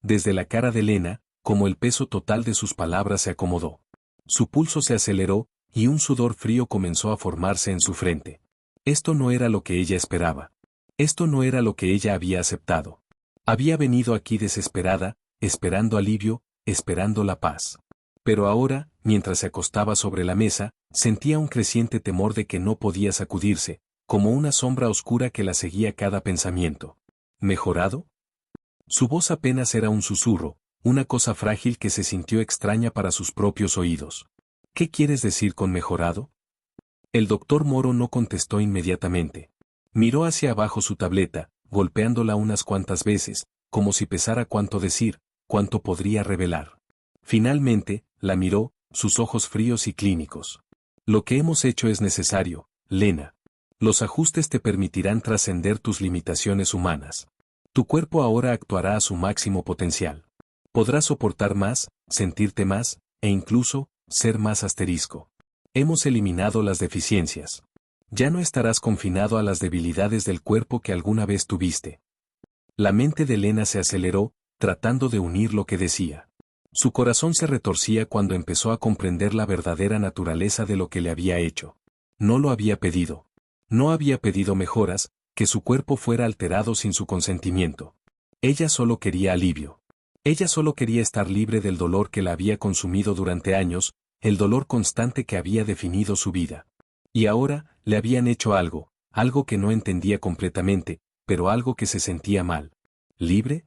desde la cara de Lena, como el peso total de sus palabras se acomodó. Su pulso se aceleró, y un sudor frío comenzó a formarse en su frente. Esto no era lo que ella esperaba. Esto no era lo que ella había aceptado. Había venido aquí desesperada, esperando alivio, esperando la paz. Pero ahora, mientras se acostaba sobre la mesa, sentía un creciente temor de que no podía sacudirse, como una sombra oscura que la seguía cada pensamiento. ¿Mejorado? Su voz apenas era un susurro, una cosa frágil que se sintió extraña para sus propios oídos. ¿Qué quieres decir con mejorado? El doctor Moro no contestó inmediatamente. Miró hacia abajo su tableta, golpeándola unas cuantas veces, como si pesara cuánto decir, cuánto podría revelar. Finalmente, la miró, sus ojos fríos y clínicos. Lo que hemos hecho es necesario, Lena. Los ajustes te permitirán trascender tus limitaciones humanas. Tu cuerpo ahora actuará a su máximo potencial. Podrás soportar más, sentirte más, e incluso, ser más asterisco. Hemos eliminado las deficiencias. Ya no estarás confinado a las debilidades del cuerpo que alguna vez tuviste. La mente de Lena se aceleró, tratando de unir lo que decía. Su corazón se retorcía cuando empezó a comprender la verdadera naturaleza de lo que le había hecho. No lo había pedido. No había pedido mejoras, que su cuerpo fuera alterado sin su consentimiento. Ella solo quería alivio. Ella solo quería estar libre del dolor que la había consumido durante años, el dolor constante que había definido su vida. Y ahora, le habían hecho algo que no entendía completamente, pero algo que se sentía mal. ¿Libre?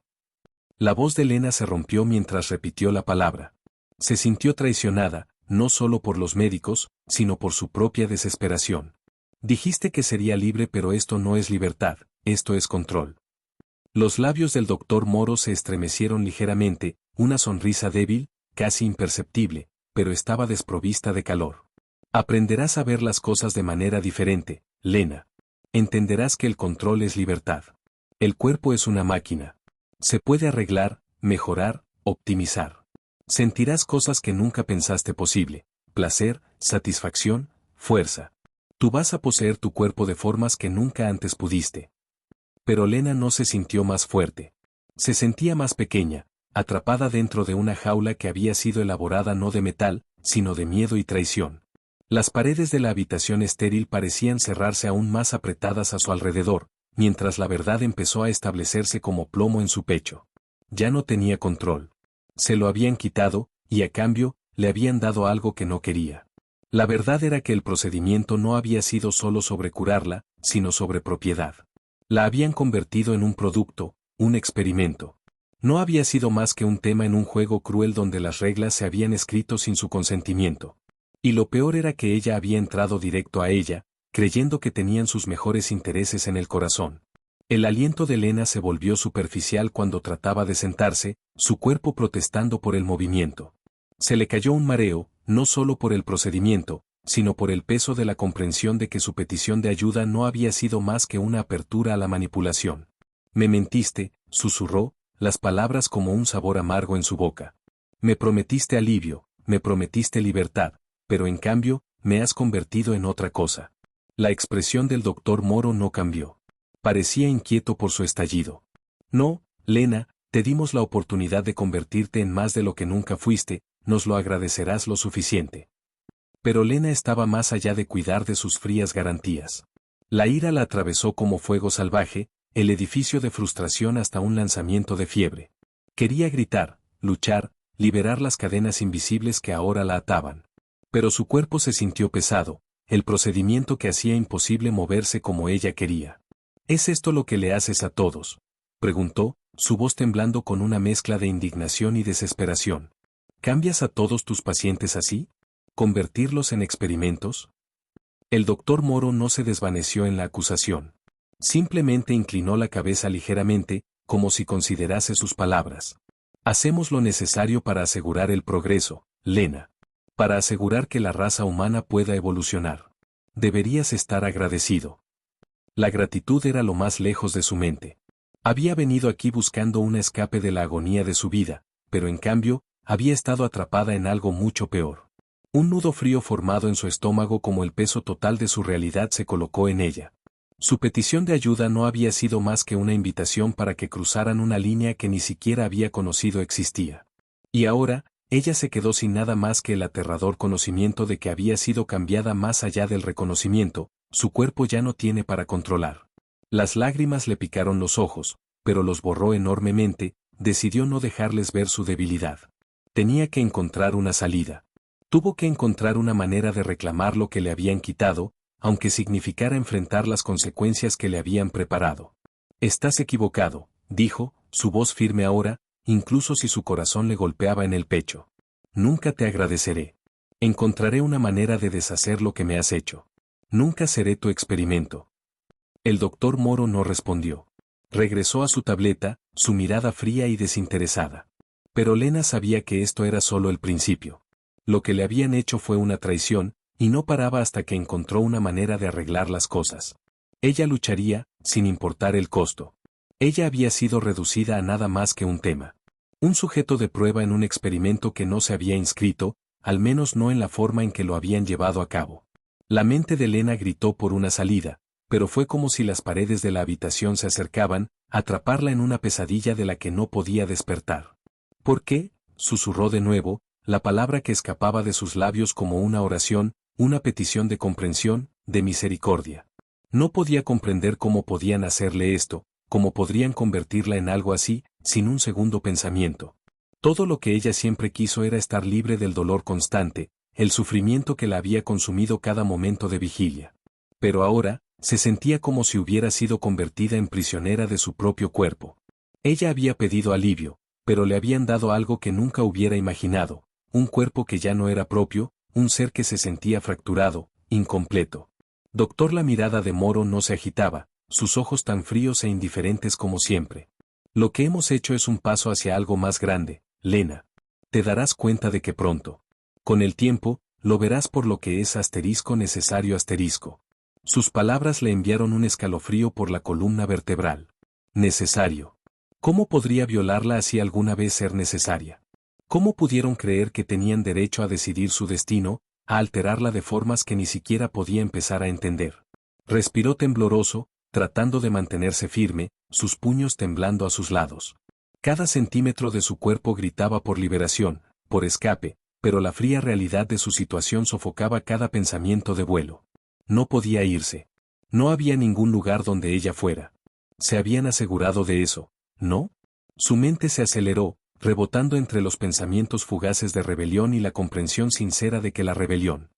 La voz de Lena se rompió mientras repitió la palabra. Se sintió traicionada, no solo por los médicos, sino por su propia desesperación. Dijiste que sería libre, pero esto no es libertad, esto es control. Los labios del doctor Moro se estremecieron ligeramente, una sonrisa débil, casi imperceptible, pero estaba desprovista de calor. Aprenderás a ver las cosas de manera diferente, Lena. Entenderás que el control es libertad. El cuerpo es una máquina. Se puede arreglar, mejorar, optimizar. Sentirás cosas que nunca pensaste posible, placer, satisfacción, fuerza. Tú vas a poseer tu cuerpo de formas que nunca antes pudiste. Pero Lena no se sintió más fuerte. Se sentía más pequeña, atrapada dentro de una jaula que había sido elaborada no de metal, sino de miedo y traición. Las paredes de la habitación estéril parecían cerrarse aún más apretadas a su alrededor, mientras la verdad empezó a establecerse como plomo en su pecho. Ya no tenía control. Se lo habían quitado, y a cambio, le habían dado algo que no quería. La verdad era que el procedimiento no había sido solo sobre curarla, sino sobre propiedad. La habían convertido en un producto, un experimento. No había sido más que un tema en un juego cruel donde las reglas se habían escrito sin su consentimiento. Y lo peor era que ella había entrado directo a ella, creyendo que tenían sus mejores intereses en el corazón. El aliento de Lena se volvió superficial cuando trataba de sentarse, su cuerpo protestando por el movimiento. Se le cayó un mareo, no solo por el procedimiento, sino por el peso de la comprensión de que su petición de ayuda no había sido más que una apertura a la manipulación. Me mentiste, susurró, las palabras como un sabor amargo en su boca. Me prometiste alivio, me prometiste libertad, pero en cambio, me has convertido en otra cosa. La expresión del doctor Moro no cambió. Parecía inquieto por su estallido. No, Lena, te dimos la oportunidad de convertirte en más de lo que nunca fuiste, nos lo agradecerás lo suficiente. Pero Lena estaba más allá de cuidar de sus frías garantías. La ira la atravesó como fuego salvaje, el edificio de frustración hasta un lanzamiento de fiebre. Quería gritar, luchar, liberar las cadenas invisibles que ahora la ataban. Pero su cuerpo se sintió pesado, el procedimiento que hacía imposible moverse como ella quería. ¿Es esto lo que le haces a todos?, preguntó, su voz temblando con una mezcla de indignación y desesperación. ¿Cambias a todos tus pacientes así? ¿Convertirlos en experimentos? El doctor Moro no se desvaneció en la acusación. Simplemente inclinó la cabeza ligeramente, como si considerase sus palabras. Hacemos lo necesario para asegurar el progreso, Lena. Para asegurar que la raza humana pueda evolucionar. Deberías estar agradecido. La gratitud era lo más lejos de su mente. Había venido aquí buscando un escape de la agonía de su vida, pero en cambio, había estado atrapada en algo mucho peor. Un nudo frío formado en su estómago como el peso total de su realidad se colocó en ella. Su petición de ayuda no había sido más que una invitación para que cruzaran una línea que ni siquiera había conocido existía. Y ahora, ella se quedó sin nada más que el aterrador conocimiento de que había sido cambiada más allá del reconocimiento, su cuerpo ya no tiene para controlar. Las lágrimas le picaron los ojos, pero los borró enormemente, decidió no dejarles ver su debilidad. Tenía que encontrar una salida. Tuvo que encontrar una manera de reclamar lo que le habían quitado, aunque significara enfrentar las consecuencias que le habían preparado. Estás equivocado, dijo, su voz firme ahora, incluso si su corazón le golpeaba en el pecho. Nunca te agradeceré. Encontraré una manera de deshacer lo que me has hecho. Nunca seré tu experimento. El doctor Moro no respondió. Regresó a su tableta, su mirada fría y desinteresada. Pero Lena sabía que esto era solo el principio. Lo que le habían hecho fue una traición, y no paraba hasta que encontró una manera de arreglar las cosas. Ella lucharía, sin importar el costo. Ella había sido reducida a nada más que un tema. Un sujeto de prueba en un experimento que no se había inscrito, al menos no en la forma en que lo habían llevado a cabo. La mente de Lena gritó por una salida, pero fue como si las paredes de la habitación se acercaban, a atraparla en una pesadilla de la que no podía despertar. ¿Por qué?, susurró de nuevo, la palabra que escapaba de sus labios como una oración, una petición de comprensión, de misericordia. No podía comprender cómo podían hacerle esto, cómo podrían convertirla en algo así, sin un segundo pensamiento. Todo lo que ella siempre quiso era estar libre del dolor constante, el sufrimiento que la había consumido cada momento de vigilia. Pero ahora, se sentía como si hubiera sido convertida en prisionera de su propio cuerpo. Ella había pedido alivio, pero le habían dado algo que nunca hubiera imaginado, un cuerpo que ya no era propio, un ser que se sentía fracturado, incompleto. Doctor, la mirada de Moro no se agitaba, sus ojos tan fríos e indiferentes como siempre. Lo que hemos hecho es un paso hacia algo más grande, Lena. Te darás cuenta de que pronto. Con el tiempo, lo verás por lo que es necesario. Sus palabras le enviaron un escalofrío por la columna vertebral. Necesario. ¿Cómo podría violarla así alguna vez ser necesaria? ¿Cómo pudieron creer que tenían derecho a decidir su destino, a alterarla de formas que ni siquiera podía empezar a entender? Respiró tembloroso, tratando de mantenerse firme, sus puños temblando a sus lados. Cada centímetro de su cuerpo gritaba por liberación, por escape, pero la fría realidad de su situación sofocaba cada pensamiento de vuelo. No podía irse. No había ningún lugar donde ella fuera. ¿Se habían asegurado de eso, no? Su mente se aceleró, rebotando entre los pensamientos fugaces de rebelión y la comprensión sincera de que la rebelión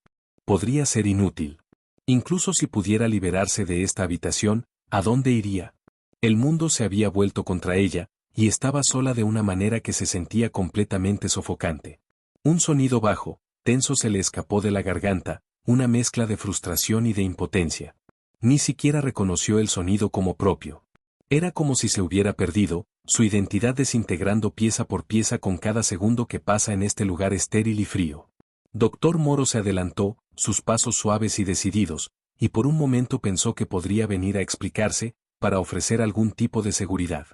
podría ser inútil. Incluso si pudiera liberarse de esta habitación, ¿a dónde iría? El mundo se había vuelto contra ella, y estaba sola de una manera que se sentía completamente sofocante. Un sonido bajo, tenso se le escapó de la garganta, una mezcla de frustración y de impotencia. Ni siquiera reconoció el sonido como propio. Era como si se hubiera perdido, su identidad desintegrando pieza por pieza con cada segundo que pasa en este lugar estéril y frío. Doctor Moro se adelantó, sus pasos suaves y decididos, y por un momento pensó que podría venir a explicarse, para ofrecer algún tipo de seguridad.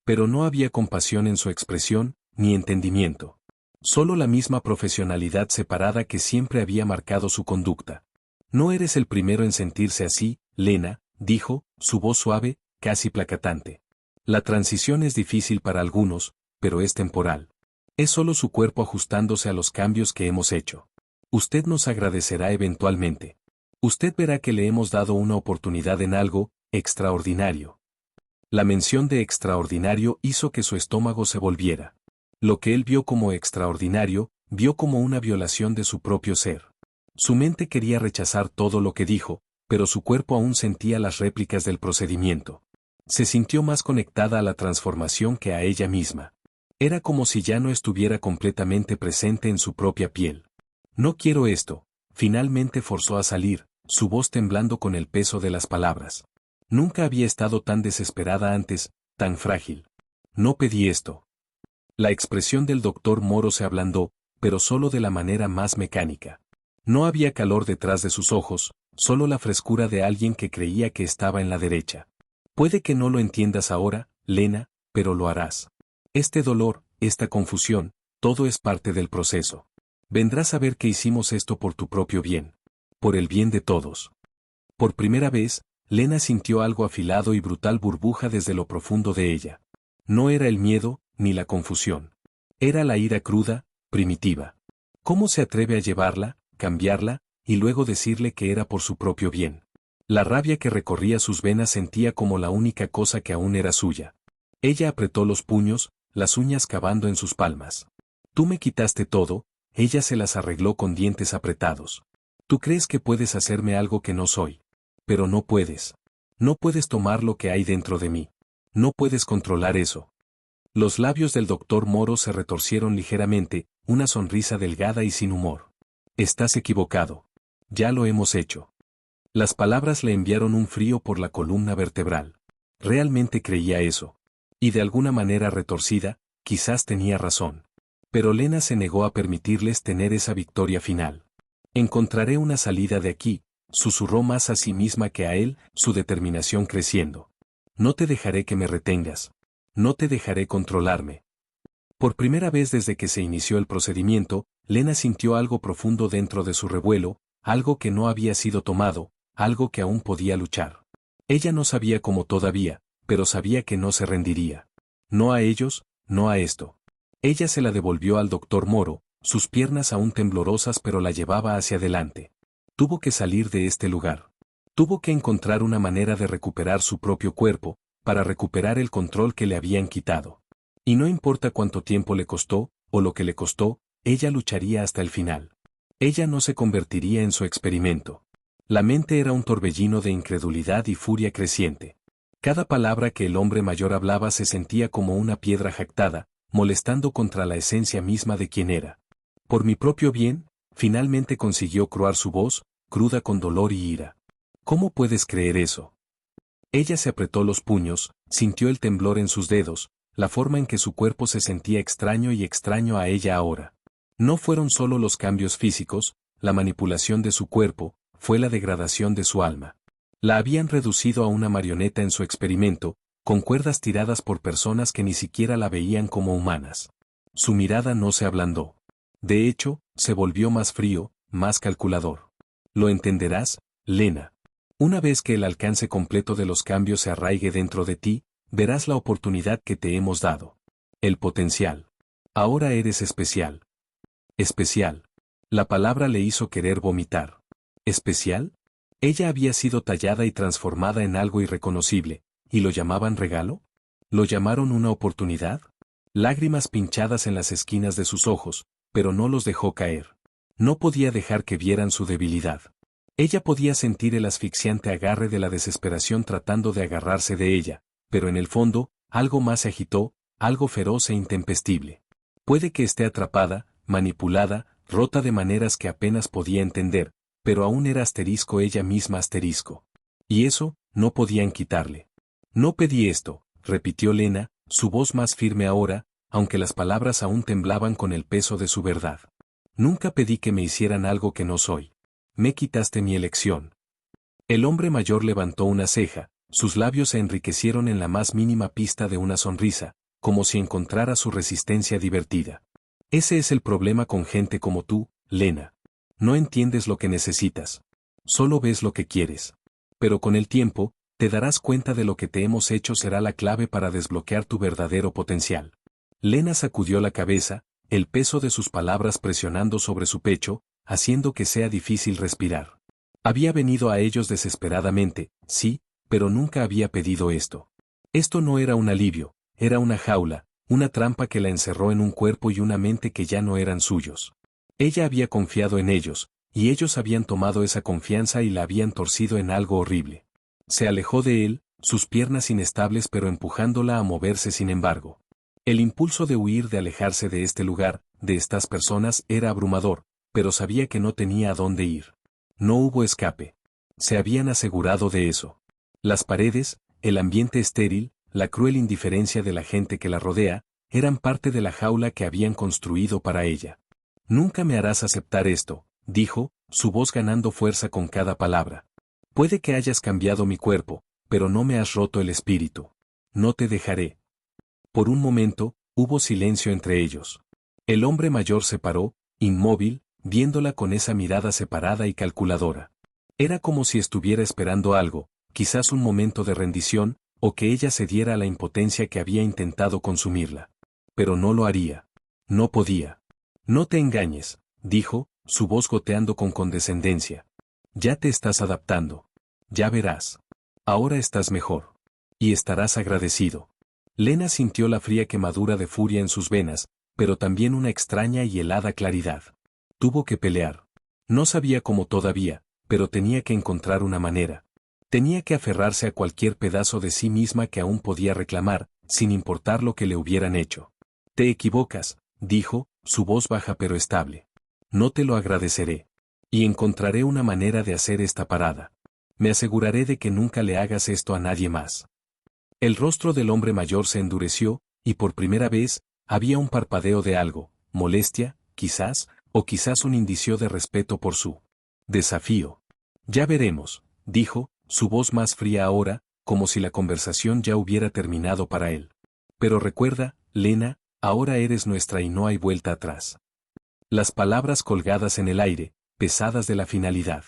Pero no había compasión en su expresión, ni entendimiento. Solo la misma profesionalidad separada que siempre había marcado su conducta. No eres el primero en sentirse así, Lena, dijo, su voz suave, casi placatante. La transición es difícil para algunos, pero es temporal. Es solo su cuerpo ajustándose a los cambios que hemos hecho. Usted nos agradecerá eventualmente. Usted verá que le hemos dado una oportunidad en algo extraordinario. La mención de extraordinario hizo que su estómago se volviera. Lo que él vio como extraordinario, vio como una violación de su propio ser. Su mente quería rechazar todo lo que dijo, pero su cuerpo aún sentía las réplicas del procedimiento. Se sintió más conectada a la transformación que a ella misma. Era como si ya no estuviera completamente presente en su propia piel. No quiero esto, finalmente forzó a salir, su voz temblando con el peso de las palabras. Nunca había estado tan desesperada antes, tan frágil. No pedí esto. La expresión del doctor Moro se ablandó, pero solo de la manera más mecánica. No había calor detrás de sus ojos, solo la frescura de alguien que creía que estaba en la derecha. Puede que no lo entiendas ahora, Lena, pero lo harás. Este dolor, esta confusión, todo es parte del proceso. Vendrás a ver que hicimos esto por tu propio bien. Por el bien de todos. Por primera vez, Lena sintió algo afilado y brutal burbuja desde lo profundo de ella. No era el miedo, ni la confusión. Era la ira cruda, primitiva. ¿Cómo se atreve a llevarla, cambiarla, y luego decirle que era por su propio bien? La rabia que recorría sus venas sentía como la única cosa que aún era suya. Ella apretó los puños, las uñas cavando en sus palmas. Tú me quitaste todo, ella se las arregló con dientes apretados. Tú crees que puedes hacerme algo que no soy. Pero no puedes. No puedes tomar lo que hay dentro de mí. No puedes controlar eso. Los labios del doctor Moro se retorcieron ligeramente, una sonrisa delgada y sin humor. Estás equivocado. Ya lo hemos hecho. Las palabras le enviaron un frío por la columna vertebral. Realmente creía eso. Y de alguna manera retorcida, quizás tenía razón. Pero Lena se negó a permitirles tener esa victoria final. Encontraré una salida de aquí, susurró más a sí misma que a él, su determinación creciendo. No te dejaré que me retengas. No te dejaré controlarme. Por primera vez desde que se inició el procedimiento, Lena sintió algo profundo dentro de su revuelo, algo que no había sido tomado, algo que aún podía luchar. Ella no sabía cómo todavía, pero sabía que no se rendiría. No a ellos, no a esto. Ella se la devolvió al doctor Moro, sus piernas aún temblorosas pero la llevaba hacia adelante. Tuvo que salir de este lugar. Tuvo que encontrar una manera de recuperar su propio cuerpo, para recuperar el control que le habían quitado. Y no importa cuánto tiempo le costó, o lo que le costó, ella lucharía hasta el final. Ella no se convertiría en su experimento. La mente era un torbellino de incredulidad y furia creciente. Cada palabra que el hombre mayor hablaba se sentía como una piedra jactada, molestando contra la esencia misma de quien era. Por mi propio bien, finalmente consiguió croar su voz, cruda con dolor y ira. ¿Cómo puedes creer eso? Ella se apretó los puños, sintió el temblor en sus dedos, la forma en que su cuerpo se sentía extraño y extraño a ella ahora. No fueron solo los cambios físicos, la manipulación de su cuerpo, fue la degradación de su alma. La habían reducido a una marioneta en su experimento, con cuerdas tiradas por personas que ni siquiera la veían como humanas. Su mirada no se ablandó. De hecho, se volvió más frío, más calculador. ¿Lo entenderás, Lena? Una vez que el alcance completo de los cambios se arraigue dentro de ti, verás la oportunidad que te hemos dado. El potencial. Ahora eres especial. Especial. La palabra le hizo querer vomitar. ¿Especial? Ella había sido tallada y transformada en algo irreconocible, ¿y lo llamaban regalo? ¿Lo llamaron una oportunidad? Lágrimas pinchadas en las esquinas de sus ojos, pero no los dejó caer. No podía dejar que vieran su debilidad. Ella podía sentir el asfixiante agarre de la desesperación tratando de agarrarse de ella, pero en el fondo, algo más se agitó, algo feroz e intempestible. Puede que esté atrapada, manipulada, rota de maneras que apenas podía entender, pero aún era asterisco ella misma asterisco. Y eso, no podían quitarle. No pedí esto, repitió Lena, su voz más firme ahora, aunque las palabras aún temblaban con el peso de su verdad. Nunca pedí que me hicieran algo que no soy. Me quitaste mi elección. El hombre mayor levantó una ceja, sus labios se enriquecieron en la más mínima pista de una sonrisa, como si encontrara su resistencia divertida. Ese es el problema con gente como tú, Lena. No entiendes lo que necesitas. Solo ves lo que quieres. Pero con el tiempo, te darás cuenta de lo que te hemos hecho será la clave para desbloquear tu verdadero potencial. Lena sacudió la cabeza, el peso de sus palabras presionando sobre su pecho, haciendo que sea difícil respirar. Había venido a ellos desesperadamente, sí, pero nunca había pedido esto. Esto no era un alivio, era una jaula, una trampa que la encerró en un cuerpo y una mente que ya no eran suyos. Ella había confiado en ellos, y ellos habían tomado esa confianza y la habían torcido en algo horrible. Se alejó de él, sus piernas inestables pero empujándola a moverse sin embargo. El impulso de huir, de alejarse de este lugar, de estas personas, era abrumador, pero sabía que no tenía a dónde ir. No hubo escape. Se habían asegurado de eso. Las paredes, el ambiente estéril, la cruel indiferencia de la gente que la rodea, eran parte de la jaula que habían construido para ella. Nunca me harás aceptar esto, dijo, su voz ganando fuerza con cada palabra. Puede que hayas cambiado mi cuerpo, pero no me has roto el espíritu. No te dejaré. Por un momento, hubo silencio entre ellos. El hombre mayor se paró, inmóvil, viéndola con esa mirada separada y calculadora. Era como si estuviera esperando algo, quizás un momento de rendición, o que ella cediera a la impotencia que había intentado consumirla. Pero no lo haría. No podía. No te engañes, dijo, su voz goteando con condescendencia. Ya te estás adaptando. Ya verás. Ahora estás mejor. Y estarás agradecido. Lena sintió la fría quemadura de furia en sus venas, pero también una extraña y helada claridad. Tuvo que pelear. No sabía cómo todavía, pero tenía que encontrar una manera. Tenía que aferrarse a cualquier pedazo de sí misma que aún podía reclamar, sin importar lo que le hubieran hecho. Te equivocas, dijo, su voz baja pero estable. No te lo agradeceré. Y encontraré una manera de hacer esta parada. Me aseguraré de que nunca le hagas esto a nadie más. El rostro del hombre mayor se endureció, y por primera vez, había un parpadeo de algo, molestia, quizás, o quizás un indicio de respeto por su desafío. Ya veremos, dijo, su voz más fría ahora, como si la conversación ya hubiera terminado para él. Pero recuerda, Lena, ahora eres nuestra y no hay vuelta atrás. Las palabras colgadas en el aire, pesadas de la finalidad.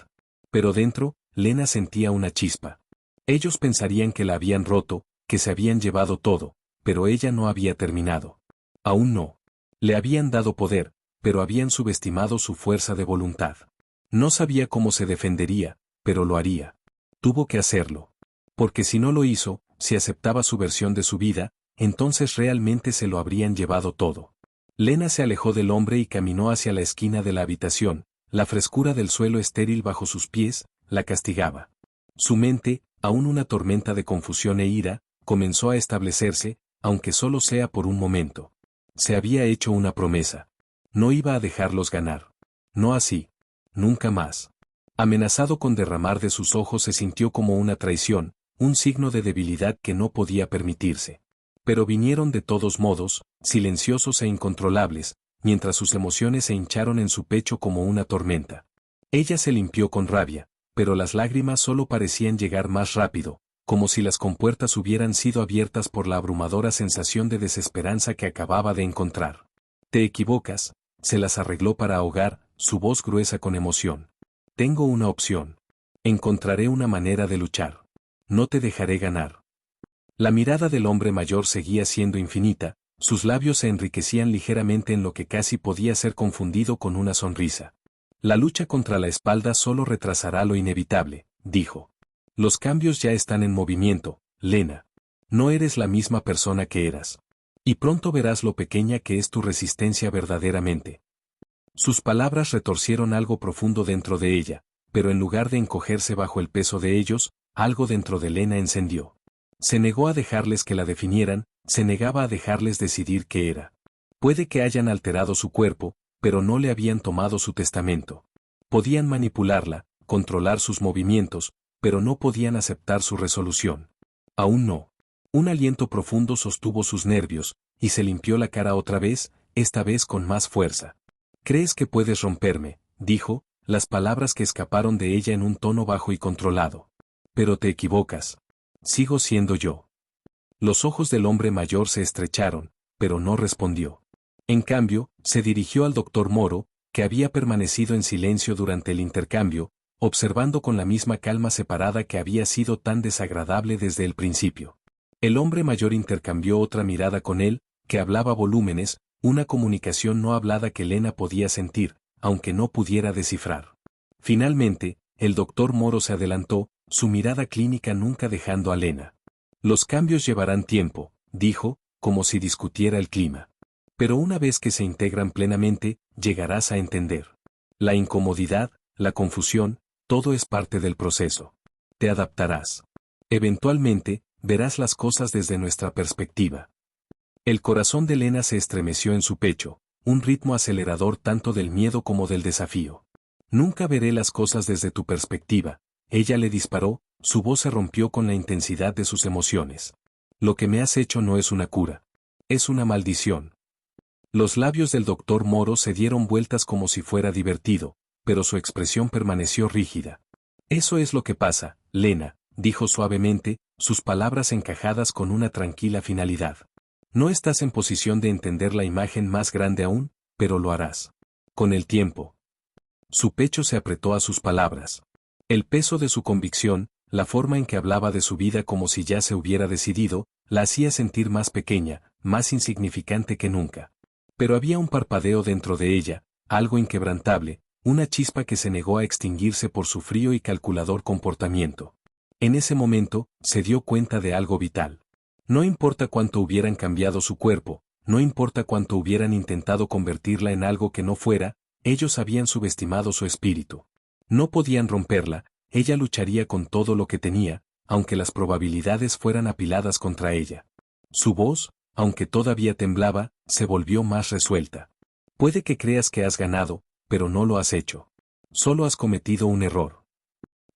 Pero dentro, Lena sentía una chispa. Ellos pensarían que la habían roto, que se habían llevado todo, pero ella no había terminado. Aún no. Le habían dado poder, pero habían subestimado su fuerza de voluntad. No sabía cómo se defendería, pero lo haría. Tuvo que hacerlo. Porque si no lo hizo, si aceptaba su versión de su vida, entonces realmente se lo habrían llevado todo. Lena se alejó del hombre y caminó hacia la esquina de la habitación, la frescura del suelo estéril bajo sus pies, la castigaba. Su mente, aún una tormenta de confusión e ira, comenzó a establecerse, aunque solo sea por un momento. Se había hecho una promesa. No iba a dejarlos ganar. No así. Nunca más. Amenazado con derramar de sus ojos se sintió como una traición, un signo de debilidad que no podía permitirse. Pero vinieron de todos modos, silenciosos e incontrolables, mientras sus emociones se hincharon en su pecho como una tormenta. Ella se limpió con rabia, pero las lágrimas solo parecían llegar más rápido, como si las compuertas hubieran sido abiertas por la abrumadora sensación de desesperanza que acababa de encontrar. Te equivocas, se las arregló para ahogar, su voz gruesa con emoción. Tengo una opción. Encontraré una manera de luchar. No te dejaré ganar. La mirada del hombre mayor seguía siendo infinita, sus labios se enriquecían ligeramente en lo que casi podía ser confundido con una sonrisa. La lucha contra la espalda solo retrasará lo inevitable, dijo. Los cambios ya están en movimiento, Lena. No eres la misma persona que eras. Y pronto verás lo pequeña que es tu resistencia verdaderamente. Sus palabras retorcieron algo profundo dentro de ella, pero en lugar de encogerse bajo el peso de ellos, algo dentro de Lena encendió. Se negó a dejarles que la definieran, se negaba a dejarles decidir qué era. Puede que hayan alterado su cuerpo, pero no le habían tomado su testamento. Podían manipularla, controlar sus movimientos, pero no podían aceptar su resolución. Aún no. Un aliento profundo sostuvo sus nervios, y se limpió la cara otra vez, esta vez con más fuerza. ¿Crees que puedes romperme?, dijo, las palabras que escaparon de ella en un tono bajo y controlado. Pero te equivocas. Sigo siendo yo. Los ojos del hombre mayor se estrecharon, pero no respondió. En cambio, se dirigió al doctor Moro, que había permanecido en silencio durante el intercambio, observando con la misma calma separada que había sido tan desagradable desde el principio. El hombre mayor intercambió otra mirada con él, que hablaba volúmenes, una comunicación no hablada que Lena podía sentir, aunque no pudiera descifrar. Finalmente, el doctor Moro se adelantó, su mirada clínica nunca dejando a Lena. Los cambios llevarán tiempo, dijo, como si discutiera el clima. Pero una vez que se integran plenamente, llegarás a entender. La incomodidad, la confusión, todo es parte del proceso. Te adaptarás. Eventualmente, verás las cosas desde nuestra perspectiva. El corazón de Lena se estremeció en su pecho, un ritmo acelerador tanto del miedo como del desafío. Nunca veré las cosas desde tu perspectiva, ella le disparó, su voz se rompió con la intensidad de sus emociones. Lo que me has hecho no es una cura. Es una maldición. Los labios del doctor Moro se dieron vueltas como si fuera divertido, pero su expresión permaneció rígida. Eso es lo que pasa, Lena, dijo suavemente, sus palabras encajadas con una tranquila finalidad. No estás en posición de entender la imagen más grande aún, pero lo harás. Con el tiempo. Su pecho se apretó a sus palabras. El peso de su convicción, la forma en que hablaba de su vida como si ya se hubiera decidido, la hacía sentir más pequeña, más insignificante que nunca. Pero había un parpadeo dentro de ella, algo inquebrantable, una chispa que se negó a extinguirse por su frío y calculador comportamiento. En ese momento, se dio cuenta de algo vital. No importa cuánto hubieran cambiado su cuerpo, no importa cuánto hubieran intentado convertirla en algo que no fuera, ellos habían subestimado su espíritu. No podían romperla, ella lucharía con todo lo que tenía, aunque las probabilidades fueran apiladas contra ella. Su voz, aunque todavía temblaba, se volvió más resuelta. Puede que creas que has ganado, pero no lo has hecho. Solo has cometido un error.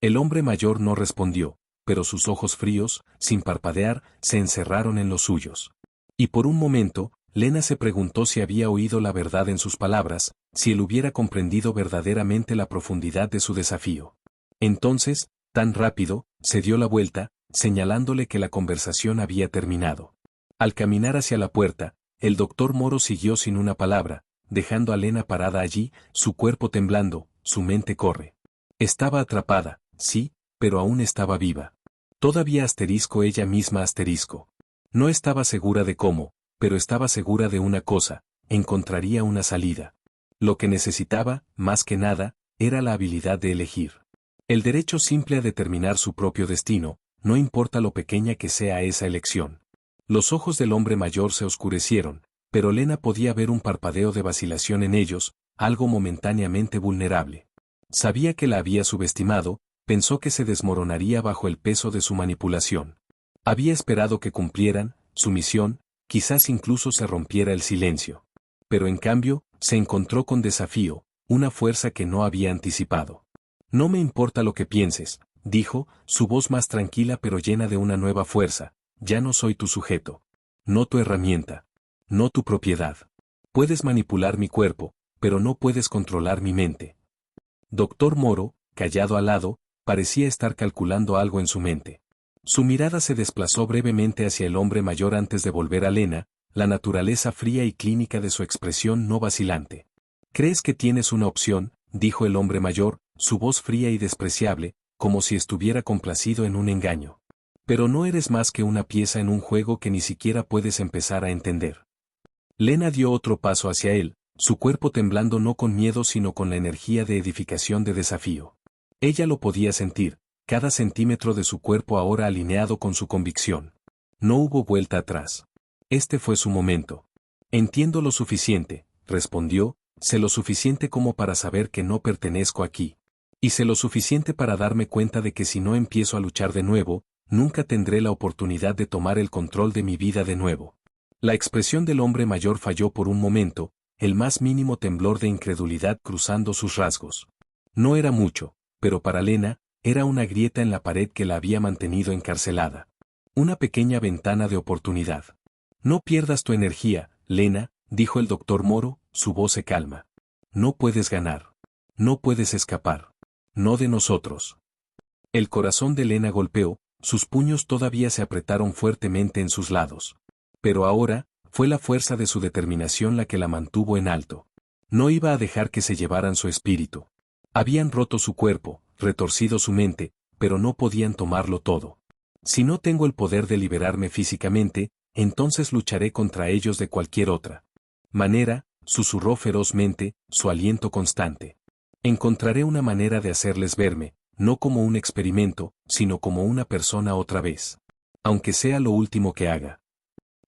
El hombre mayor no respondió, pero sus ojos fríos, sin parpadear, se encerraron en los suyos. Y por un momento, Lena se preguntó si había oído la verdad en sus palabras, si él hubiera comprendido verdaderamente la profundidad de su desafío. Entonces, tan rápido, se dio la vuelta, señalándole que la conversación había terminado. Al caminar hacia la puerta, el doctor Moro siguió sin una palabra, dejando a Lena parada allí, su cuerpo temblando, su mente corre. Estaba atrapada, sí, pero aún estaba viva. Todavía ella misma. No estaba segura de cómo, pero estaba segura de una cosa, encontraría una salida. Lo que necesitaba, más que nada, era la habilidad de elegir. El derecho simple a determinar su propio destino, no importa lo pequeña que sea esa elección. Los ojos del hombre mayor se oscurecieron, pero Lena podía ver un parpadeo de vacilación en ellos, algo momentáneamente vulnerable. Sabía que la había subestimado, pensó que se desmoronaría bajo el peso de su manipulación. Había esperado que cumplieran su misión, quizás incluso se rompiera el silencio. Pero en cambio, se encontró con desafío, una fuerza que no había anticipado. No me importa lo que pienses, dijo, su voz más tranquila pero llena de una nueva fuerza, ya no soy tu sujeto. No tu herramienta. No tu propiedad. Puedes manipular mi cuerpo, pero no puedes controlar mi mente. Doctor Moro, callado al lado, parecía estar calculando algo en su mente. Su mirada se desplazó brevemente hacia el hombre mayor antes de volver a Lena, la naturaleza fría y clínica de su expresión no vacilante. ¿Crees que tienes una opción?, dijo el hombre mayor, su voz fría y despreciable, como si estuviera complacido en un engaño. Pero no eres más que una pieza en un juego que ni siquiera puedes empezar a entender. Lena dio otro paso hacia él, su cuerpo temblando no con miedo sino con la energía de edificación de desafío. Ella lo podía sentir, cada centímetro de su cuerpo ahora alineado con su convicción. No hubo vuelta atrás. Este fue su momento. Entiendo lo suficiente, respondió, sé lo suficiente como para saber que no pertenezco aquí. Y sé lo suficiente para darme cuenta de que si no empiezo a luchar de nuevo, nunca tendré la oportunidad de tomar el control de mi vida de nuevo. La expresión del hombre mayor falló por un momento, el más mínimo temblor de incredulidad cruzando sus rasgos. No era mucho, pero para Lena, era una grieta en la pared que la había mantenido encarcelada. Una pequeña ventana de oportunidad. No pierdas tu energía, Lena, dijo el doctor Moro, su voz se calma. No puedes ganar. No puedes escapar. No de nosotros. El corazón de Lena golpeó, sus puños todavía se apretaron fuertemente en sus lados. Pero ahora, fue la fuerza de su determinación la que la mantuvo en alto. No iba a dejar que se llevaran su espíritu. Habían roto su cuerpo, retorcido su mente, pero no podían tomarlo todo. Si no tengo el poder de liberarme físicamente, entonces lucharé contra ellos de cualquier otra manera, susurró ferozmente, su aliento constante. Encontraré una manera de hacerles verme, no como un experimento, sino como una persona otra vez. Aunque sea lo último que haga.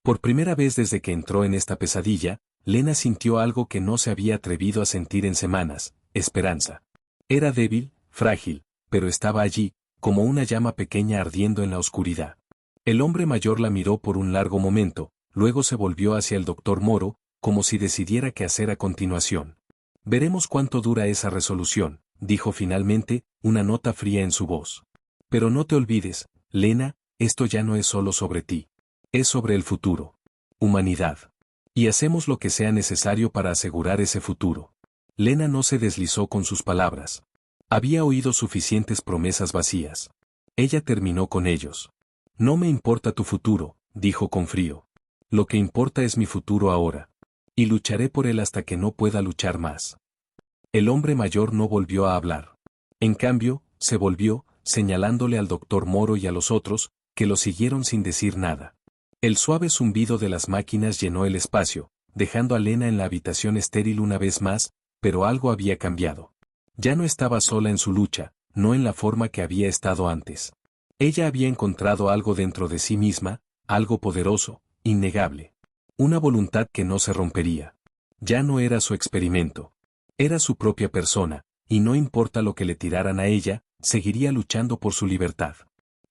Por primera vez desde que entró en esta pesadilla, Lena sintió algo que no se había atrevido a sentir en semanas, esperanza. Era débil, frágil, pero estaba allí, como una llama pequeña ardiendo en la oscuridad. El hombre mayor la miró por un largo momento, luego se volvió hacia el doctor Moro, como si decidiera qué hacer a continuación. Veremos cuánto dura esa resolución, dijo finalmente, una nota fría en su voz. Pero no te olvides, Lena, esto ya no es solo sobre ti. Es sobre el futuro. Humanidad. Y hacemos lo que sea necesario para asegurar ese futuro. Lena no se deslizó con sus palabras. Había oído suficientes promesas vacías. Ella terminó con ellos. No me importa tu futuro, dijo con frío. Lo que importa es mi futuro ahora. Y lucharé por él hasta que no pueda luchar más. El hombre mayor no volvió a hablar. En cambio, se volvió, señalándole al doctor Moro y a los otros, que lo siguieron sin decir nada. El suave zumbido de las máquinas llenó el espacio, dejando a Lena en la habitación estéril una vez más, pero algo había cambiado. Ya no estaba sola en su lucha, no en la forma que había estado antes. Ella había encontrado algo dentro de sí misma, algo poderoso, innegable. Una voluntad que no se rompería. Ya no era su experimento. Era su propia persona, y no importa lo que le tiraran a ella, seguiría luchando por su libertad.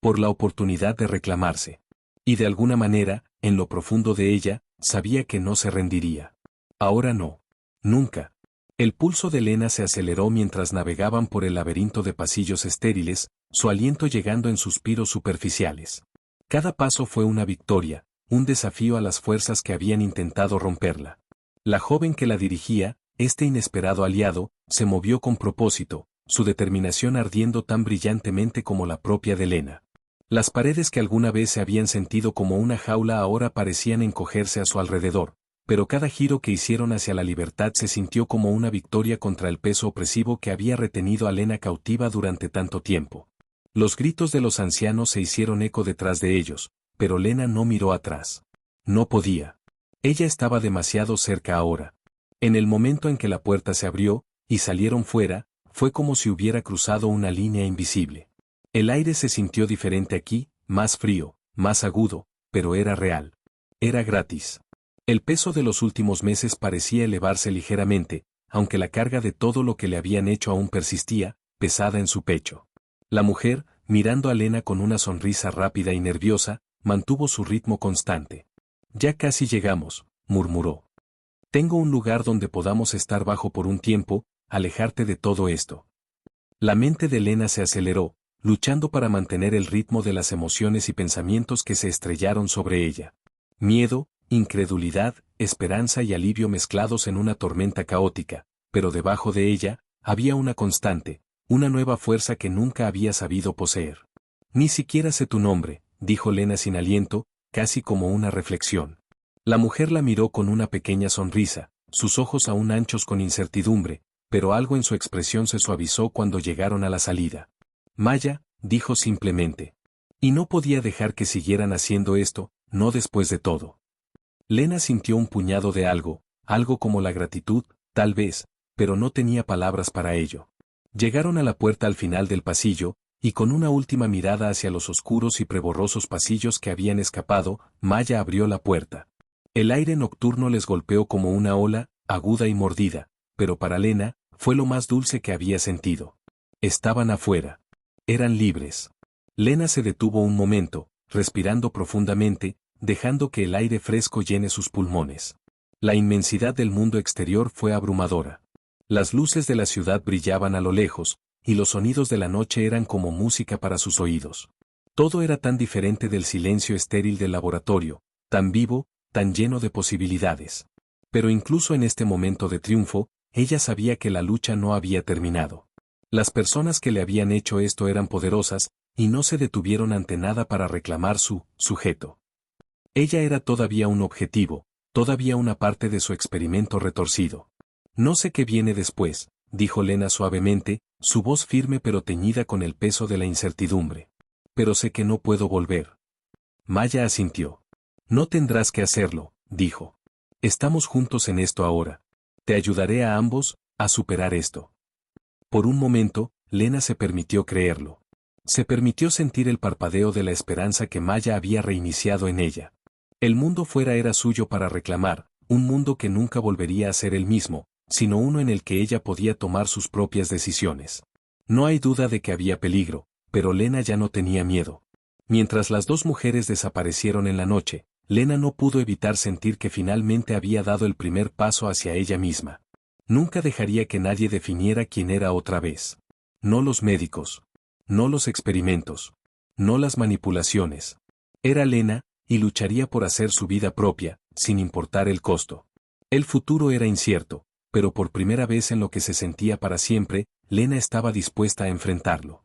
Por la oportunidad de reclamarse. Y de alguna manera, en lo profundo de ella, sabía que no se rendiría. Ahora no. Nunca. El pulso de Lena se aceleró mientras navegaban por el laberinto de pasillos estériles, su aliento llegando en suspiros superficiales. Cada paso fue una victoria, un desafío a las fuerzas que habían intentado romperla. La joven que la dirigía, este inesperado aliado, se movió con propósito, su determinación ardiendo tan brillantemente como la propia de Lena. Las paredes que alguna vez se habían sentido como una jaula ahora parecían encogerse a su alrededor, pero cada giro que hicieron hacia la libertad se sintió como una victoria contra el peso opresivo que había retenido a Lena cautiva durante tanto tiempo. Los gritos de los ancianos se hicieron eco detrás de ellos, pero Lena no miró atrás. No podía. Ella estaba demasiado cerca ahora. En el momento en que la puerta se abrió, y salieron fuera, fue como si hubiera cruzado una línea invisible. El aire se sintió diferente aquí, más frío, más agudo, pero era real. Era gratis. El peso de los últimos meses parecía elevarse ligeramente, aunque la carga de todo lo que le habían hecho aún persistía, pesada en su pecho. La mujer, mirando a Lena con una sonrisa rápida y nerviosa, mantuvo su ritmo constante. Ya casi llegamos, murmuró. Tengo un lugar donde podamos estar bajo por un tiempo, alejarte de todo esto. La mente de Lena se aceleró, luchando para mantener el ritmo de las emociones y pensamientos que se estrellaron sobre ella. Miedo, incredulidad, esperanza y alivio mezclados en una tormenta caótica, pero debajo de ella, había una constante, una nueva fuerza que nunca había sabido poseer. Ni siquiera sé tu nombre, dijo Lena sin aliento, casi como una reflexión. La mujer la miró con una pequeña sonrisa, sus ojos aún anchos con incertidumbre, pero algo en su expresión se suavizó cuando llegaron a la salida. Maya, dijo simplemente. Y no podía dejar que siguieran haciendo esto, no después de todo. Lena sintió un puñado de algo, algo como la gratitud, tal vez, pero no tenía palabras para ello. Llegaron a la puerta al final del pasillo, y con una última mirada hacia los oscuros y preborrosos pasillos que habían escapado, Maya abrió la puerta. El aire nocturno les golpeó como una ola, aguda y mordida, pero para Lena, fue lo más dulce que había sentido. Estaban afuera. Eran libres. Lena se detuvo un momento, respirando profundamente, dejando que el aire fresco llene sus pulmones. La inmensidad del mundo exterior fue abrumadora. Las luces de la ciudad brillaban a lo lejos, y los sonidos de la noche eran como música para sus oídos. Todo era tan diferente del silencio estéril del laboratorio, tan vivo, tan lleno de posibilidades. Pero incluso en este momento de triunfo, ella sabía que la lucha no había terminado. Las personas que le habían hecho esto eran poderosas, y no se detuvieron ante nada para reclamar su sujeto. Ella era todavía un objetivo, todavía una parte de su experimento retorcido. No sé qué viene después, dijo Lena suavemente, su voz firme pero teñida con el peso de la incertidumbre. Pero sé que no puedo volver. Maya asintió. No tendrás que hacerlo, dijo. Estamos juntos en esto ahora. Te ayudaré a ambos, a superar esto. Por un momento, Lena se permitió creerlo. Se permitió sentir el parpadeo de la esperanza que Maya había reiniciado en ella. El mundo fuera era suyo para reclamar, un mundo que nunca volvería a ser el mismo, sino uno en el que ella podía tomar sus propias decisiones. No hay duda de que había peligro, pero Lena ya no tenía miedo. Mientras las dos mujeres desaparecieron en la noche, Lena no pudo evitar sentir que finalmente había dado el primer paso hacia ella misma. Nunca dejaría que nadie definiera quién era otra vez. No los médicos. No los experimentos. No las manipulaciones. Era Lena, y lucharía por hacer su vida propia, sin importar el costo. El futuro era incierto, pero por primera vez en lo que se sentía para siempre, Lena estaba dispuesta a enfrentarlo.